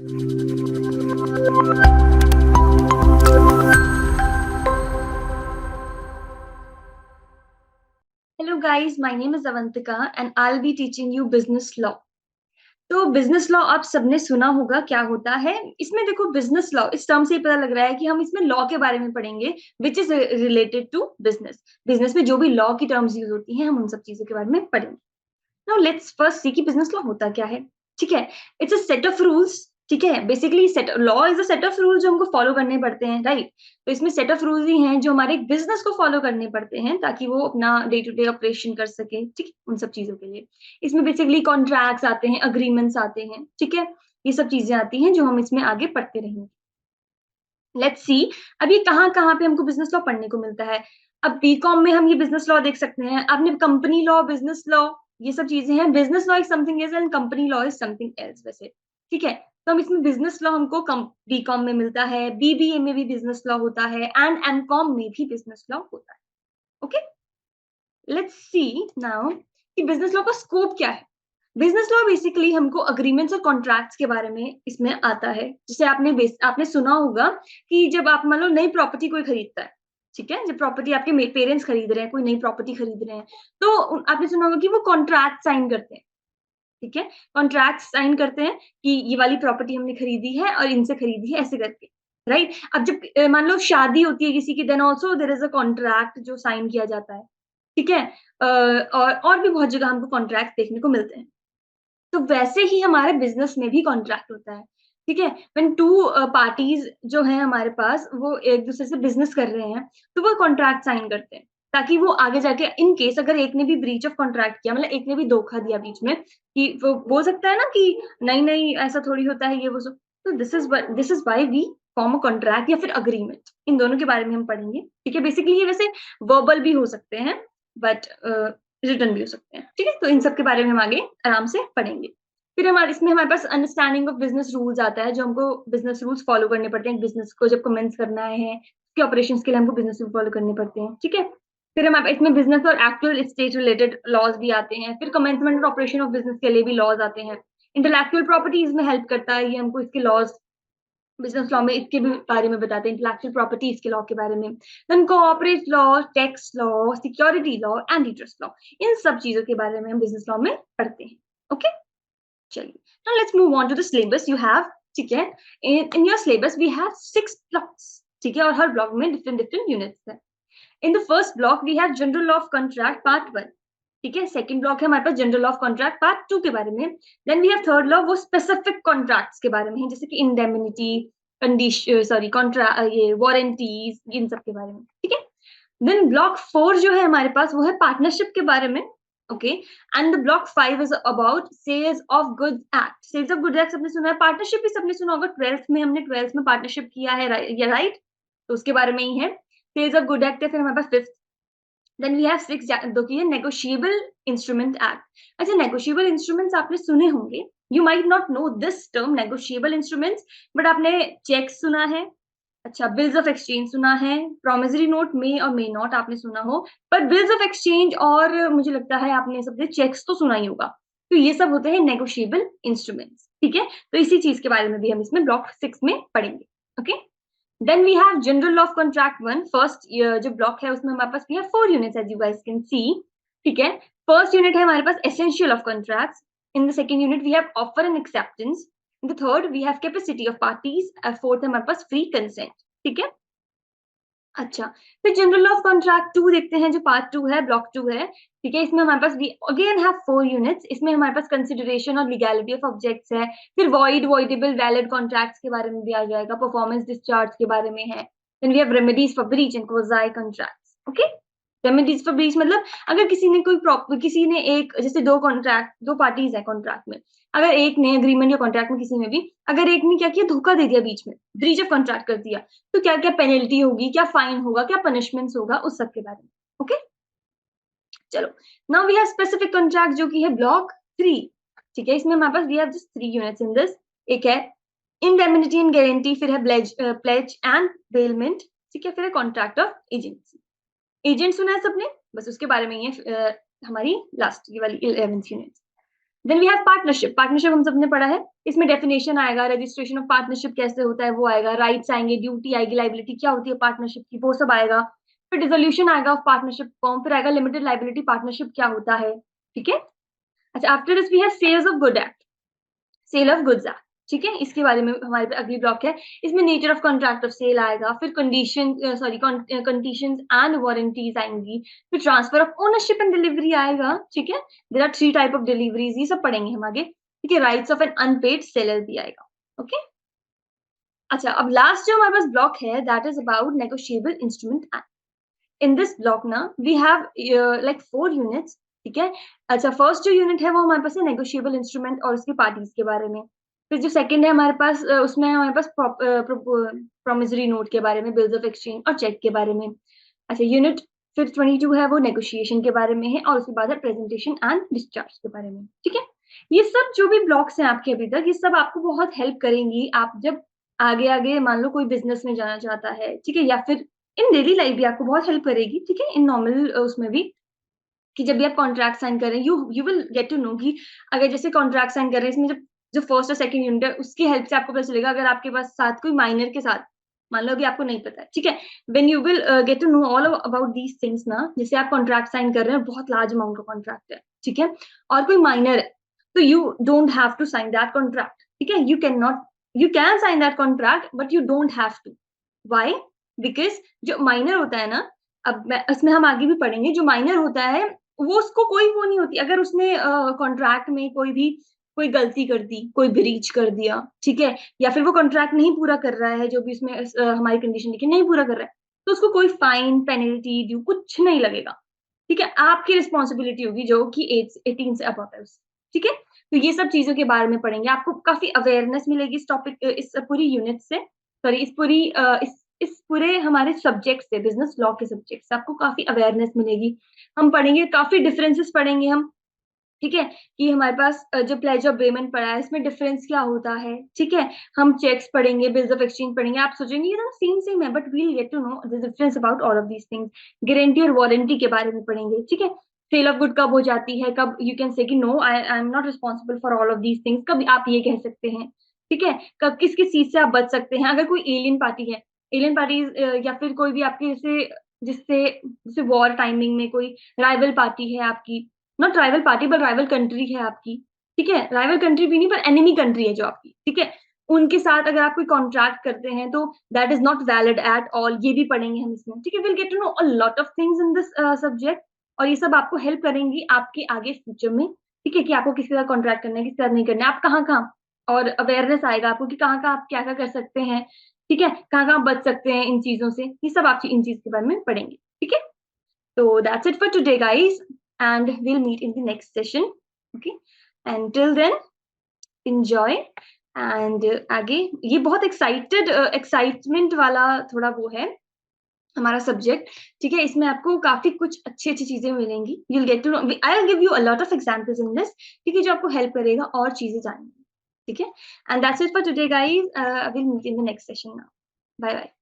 Hello guys, my name is Avantika and I'll be teaching you business law. तो business law आप सबने सुना होगा क्या होता है। इसमें देखो बिजनेस लॉ इस टर्म से ही पता लग रहा है कि हम इसमें लॉ के बारे में पढ़ेंगे which is related to business. Business में जो भी लॉ की टर्म्स यूज होती हैं हम उन सब चीजों के बारे में पढ़ेंगे। नाउ लेट्स फर्स्ट सी कि बिजनेस लॉ होता क्या है। ठीक है, it's a set of rules. ठीक है, basically set law is a set of rules जो हमको फॉलो करने पड़ते हैं, राइट। तो इसमें सेट ऑफ रूल्स ही हैं जो हमारे बिजनेस को फॉलो करने पड़ते हैं ताकि वो अपना डे टू डे ऑपरेशन कर सके। ठीक है, उन सब चीजों के लिए इसमें बेसिकली कॉन्ट्रैक्ट्स आते हैं, अग्रीमेंट्स आते हैं। ठीक है, ये सब चीजें आती हैं जो हम इसमें आगे पढ़ते रहेंगे। लेट्स सी अब ये कहाँ कहाँ पे हमको बिजनेस लॉ पढ़ने को मिलता है। अब बीकॉम में हम ये बिजनेस लॉ देख सकते हैं। आपने कंपनी लॉ, बिजनेस लॉ, ये सब चीजें हैं। Business law is something else and company law is something else वैसे। ठीक है, तो हम इसमें बिजनेस लॉ हमको बीकॉम में मिलता है, बीबीए में भी बिजनेस लॉ होता है एंड एमकॉम में भी बिजनेस लॉ होता है। ओके, लेट्स सी नाउ कि बिजनेस लॉ का स्कोप क्या है। बिजनेस लॉ बेसिकली हमको अग्रीमेंट्स और कॉन्ट्रैक्ट्स के बारे में इसमें आता है। जैसे आपने सुना होगा कि जब आप मान लो नई प्रॉपर्टी कोई खरीदता है। ठीक है, जब प्रॉपर्टी आपके पेरेंट्स खरीद रहे हैं, कोई नई प्रॉपर्टी खरीद रहे हैं, तो आपने सुना होगा कि वो कॉन्ट्रैक्ट साइन करते हैं। ठीक है, कॉन्ट्रैक्ट साइन करते हैं कि ये वाली प्रॉपर्टी हमने खरीदी है और इनसे खरीदी है, ऐसे करके। राइट, अब जब मान लो शादी होती है किसी की, then also there is a contract जो साइन किया जाता है। ठीक है, और भी बहुत जगह हमको कॉन्ट्रैक्ट देखने को मिलते हैं। तो वैसे ही हमारे बिजनेस में भी कॉन्ट्रैक्ट होता है। ठीक है, व्हेन टू पार्टीज जो है हमारे पास वो एक दूसरे से बिजनेस कर रहे हैं, तो वो कॉन्ट्रैक्ट साइन करते हैं ताकि वो आगे जाके इन केस अगर एक ने भी ब्रीच ऑफ कॉन्ट्रैक्ट किया, मतलब एक ने भी धोखा दिया बीच में, कि वो बोल सकता है ना कि नहीं नहीं ऐसा थोड़ी होता है ये वो सब। तो this is why we form a contract या फिर अग्रीमेंट। इन दोनों के बारे में हम पढ़ेंगे। ठीक है, बेसिकली ये वैसे वर्बल भी हो सकते हैं बट रिटर्न भी हो सकते हैं। ठीक है, तो इन सब के बारे में हम आगे आराम से पढ़ेंगे। फिर हमारे पास अंडरस्टैंडिंग ऑफ बिजनेस रूल्स आता है, जो हमको बिजनेस रूल्स फॉलो करने पड़ते हैं। बिजनेस को जब कमेंस करना है, उसके ऑपरेशंस के लिए हमको बिजनेस रूल फॉलो करने पड़ते हैं। ठीक है, फिर हमारे इसमें बिजनेस और एक्चुअल स्टेट रिलेटेड लॉज भी आते हैं। फिर कमेंसमेंट और ऑपरेशन ऑफ बिजनेस के लिए भी लॉज आते हैं। इंटेलेक्चुअल प्रॉपर्टीज में हेल्प करता है ये हमको, इसके लॉज बिजनेस लॉ में इसके भी बारे में बताते हैं, इंटेलेक्चुअल प्रॉपर्टीज के लॉ के बारे में। Then corporate law, tax law, security law, antitrust law, इन सब चीजों के बारे में हम बिजनेस लॉ में पढ़ते हैं। ओके, चलिए now let's move on to the syllabus you have। ठीक है, in your syllabus we have 6 blocks। ठीक है, और हर ब्लॉक में different यूनिट्स है। in the first block we have general law of contract part 1। ठीक है, सेकंड ब्लॉक है हमारे पास general law of contract part 2 के बारे में। Then we have third law, वो स्पेसिफिक कॉन्ट्रैक्ट्स के बारे में है, जैसे कि इंडेमनिटी, कंडीशन, सॉरी कॉन्ट्रैक्ट, ये वारंटीज, इन सब के बारे में। ठीक है, देन ब्लॉक 4 जो है हमारे पास वो है पार्टनरशिप के बारे में। Okay, and the block 5 is about sales of goods act. Sales of goods act सबने सुना है, पार्टनरशिप भी सबने सुना होगा। 12th में हमने 12th में पार्टनरशिप किया है, राइट। तो उसके बारे में ही है। सेल्स ऑफ गुड एक्ट है, फिर हमारे पास 5th। देन वी हैव 6 जो कि है नेगोशिएबल इंस्ट्रूमेंट एक्ट। अच्छा, नेगोशिएबल इंस्ट्रूमेंट्स आपने सुने होंगे, you might not know this term negotiable instruments, but आपने चेक सुना है। अच्छा, बिल्स ऑफ एक्सचेंज सुना है। प्रोमिसरी नोट मे और मे नॉट आपने सुना हो, पर बिल्स ऑफ एक्सचेंज और मुझे लगता है आपने सबसे चेक्स तो सुना ही होगा। तो ये सब होते हैं नेगोशिएबल इंस्ट्रूमेंट्स। ठीक है, तो इसी चीज के बारे में भी हम इसमें ब्लॉक 6 में पढ़ेंगे। Okay, then we have general law of contract 1। First जो ब्लॉक है उसमें हमारे पास भी है 4 units as you guys can see. ठीक है, फर्स्ट यूनिट है हमारे पास essential of contracts. In the second unit we have offer and acceptance. In the third we have capacity of parties. Fourth है हमारे पास फ्री कंसेंट। ठीक है, अच्छा, फिर जनरल लॉ ऑफ कॉन्ट्रैक्ट 2 देखते हैं, जो पार्ट 2 है, ब्लॉक 2 है। ठीक है, इसमें हमारे पास वी अगेन हैव 4 यूनिट्स। इसमें हमारे पास कंसिडरेशन और लीगैलिटी ऑफ ऑब्जेक्ट्स है। फिर वॉइड, वॉइडेबल, वैलिड कॉन्ट्रैक्ट्स के बारे में भी आ जाएगा। परफॉर्मेंस डिस्चार्ज के बारे में है। Then we have remedies for breach and quasi contracts. Okay, remedies for breach मतलब अगर किसी ने एक, जैसे दो पार्टीज है कॉन्ट्रैक्ट में, अगर एक ने एग्रीमेंट या कॉन्ट्रैक्ट में किसी ने भी, अगर एक ने क्या किया, धोखा दे दिया बीच में, ब्रीच ऑफ कॉन्ट्रैक्ट कर दिया, तो क्या क्या पेनल्टी होगी, क्या फाइन होगा, क्या पनिशमेंट्स होगा, उस सब के बारे में। ओके, चलो, now we have specific contract जो कि है ब्लॉक 3। ठीक है, इसमें हमारे पास we have just 3 units in this. एक है इंडेमनिटी एंड गारंटी, फिर है प्लेज एंड बेलमेंट। ठीक है, फिर है कॉन्ट्रैक्ट ऑफ एजेंसी। एजेंट सुना है सबने, बस उसके बारे में ही है हमारी लास्ट ये वाली 11th unit. Then we have partnership. Partnership हम सबने पढ़ा है, इसमें डेफिनेशन आएगा, रजिस्ट्रेशन ऑफ पार्टनरशिप कैसे होता है वो आएगा, राइट्स आएंगे, ड्यूटी आएगी, लाइबिलिटी क्या होती है पार्टनरशिप की, वो सब आएगा। फिर डिसोल्यूशन आएगा ऑफ पार्टनरशिप फॉर्म, फिर आएगा लिमिटेड लाइबिलिटी पार्टनरशिप क्या होता है, ठीक है। अच्छा, after this we have sales of good act, sale of goods act, ठीक है, इसके बारे में हमारे पे अगली ब्लॉक है। इसमें nature of contract of sale आएगा, फिर condition sorry conditions and warranties आएंगी, फिर transfer of ownership and delivery आएगा, ठीक है। There are 3 type of deliveries, ये सब पढ़ेंगे हम आगे, ठीक है। Rights of an unpaid seller भी आएगा, ओके। अच्छा, अब लास्ट जो हमारे पास ब्लॉक है that is about negotiable instrument act. In this block ना वी हैव लाइक 4 यूनिट्स, ठीक है। अच्छा, फर्स्ट जो यूनिट है वो हमारे पास है नेगोशिएबल इंस्ट्रूमेंट और उसकी पार्टीज के बारे में। फिर जो सेकंड है हमारे पास उसमें है हमारे पास प्रोमिसरी नोट के बारे में, बिल्स ऑफ एक्सचेंज और चेक के बारे में। अच्छा, यूनिट फिर 22 है वो नेगोशिएशन के बारे में है, और उसके बाद है प्रेजेंटेशन एंड डिस्चार्ज के बारे में, ठीक है। ये सब जो भी ब्लॉक्स हैं आपके अभी तक, ये सब आपको बहुत हेल्प करेंगी आप जब आगे आगे मान लो कोई बिजनेस में जाना चाहता है, ठीक है, या फिर इन डेली लाइफ भी आपको बहुत हेल्प करेगी, ठीक है, इन नॉर्मल उसमें भी, कि जब भी आप कॉन्ट्रैक्ट साइन कर रहे हैं, you will get to know कि अगर जैसे कॉन्ट्रैक्ट साइन कर रहे हैं इसमें जब जो फर्स्ट और सेकंड यूनिट है उसकी हेल्प से आपको पता चलेगा, अगर आपके पास साथ कोई माइनर के साथ मान लो अभी आपको नहीं पता है, ठीक है, when you will get to know all about these things ना, जैसे आप कॉन्ट्रैक्ट साइन कर रहे हैं, बहुत लार्ज अमाउंट का कॉन्ट्रैक्ट है, ठीक है, और कोई माइनर है, तो you don't have to sign that contract, ठीक है, you can sign that contract but you don't have to. Why? Because जो माइनर होता है ना, अब इसमें हम आगे भी पढ़ेंगे, जो माइनर होता है वो उसको कोई वो नहीं होती, अगर उसने कॉन्ट्रैक्ट में कोई भी कोई गलती कर दी, कोई ब्रीच कर दिया, ठीक है, या फिर वो कॉन्ट्रैक्ट नहीं पूरा कर रहा है, जो भी उसमें हमारी कंडीशन लिखी नहीं पूरा कर रहा है, तो उसको कोई फाइन पेनल्टी ड्यू कुछ नहीं लगेगा, ठीक है, आपकी रिस्पॉन्सिबिलिटी होगी जो कि 18 से अबव है ठीक है। तो ये सब चीजों के बारे में पढ़ेंगे, आपको काफी अवेयरनेस मिलेगी इस टॉपिक इस पूरी यूनिट से, सॉरी इस पूरी इस पूरे हमारे सब्जेक्ट से, बिजनेस लॉ के सब्जेक्ट से आपको काफी अवेयरनेस मिलेगी। हम पढ़ेंगे, काफी डिफरेंसेस पढ़ेंगे हम, ठीक है, कि हमारे पास जो प्लेज ऑफ पेमेंट पड़ा है इसमें डिफरेंस क्या होता है, ठीक है। हम चेक्स पढ़ेंगे, बिल्स ऑफ एक्सचेंज पढ़ेंगे, आप सोचेंगे ये तो सेम सेम है, but we will get to know the difference about all of these things. Guarantee और वारंटी के बारे में पढ़ेंगे, ठीक है। सेल ऑफ गुड कब हो जाती है, कब यू कैन से कि no I am not responsible for all of these things, कब आप ये कह सकते हैं, ठीक है। कब किस किस चीज से आप बच सकते हैं, अगर कोई एलियन पार्टी है, एलियन पार्टी या फिर कोई भी आपके जैसे जिससे जैसे वॉर टाइमिंग में कोई राइवल पार्टी है आपकी, not rival party but rival country है आपकी, ठीक है, राइवल कंट्री भी नहीं पर एनिमी कंट्री है जो आपकी, ठीक है, उनके साथ अगर आप कोई कॉन्ट्रैक्ट करते हैं तो that is not valid at all, ये भी पढ़ेंगे हम इसमें, ठीक है। Will get to know a lot of things in this subject, और ये सब आपको हेल्प करेंगी आपके आगे फ्यूचर में, ठीक है, कि आपको किसके साथ कॉन्ट्रैक्ट करना है, किसके साथ नहीं करना है, आप कहाँ कहाँ, और अवेयरनेस आएगा आपको कि कहाँ कहाँ आप क्या क्या कर सकते हैं, ठीक है, कहाँ कहाँ बच सकते हैं इन चीजों से, ये सब आप इन चीज के बारे में पढ़ेंगे, ठीक है। So that's it for today, guys, and we'll meet in the next session. Okay. Until then, enjoy. And आगे ये बहुत एक्साइटमेंट वाला थोड़ा वो है हमारा सब्जेक्ट, ठीक है, इसमें आपको काफी कुछ अच्छी अच्छी चीजें मिलेंगी, you'll get to know, I'll give you a lot of examples in this, ठीक है, जो आपको हेल्प करेगा और चीजें जानने में, ठीक है। And that's it for today, guys. We'll meet in the next session now. Bye bye.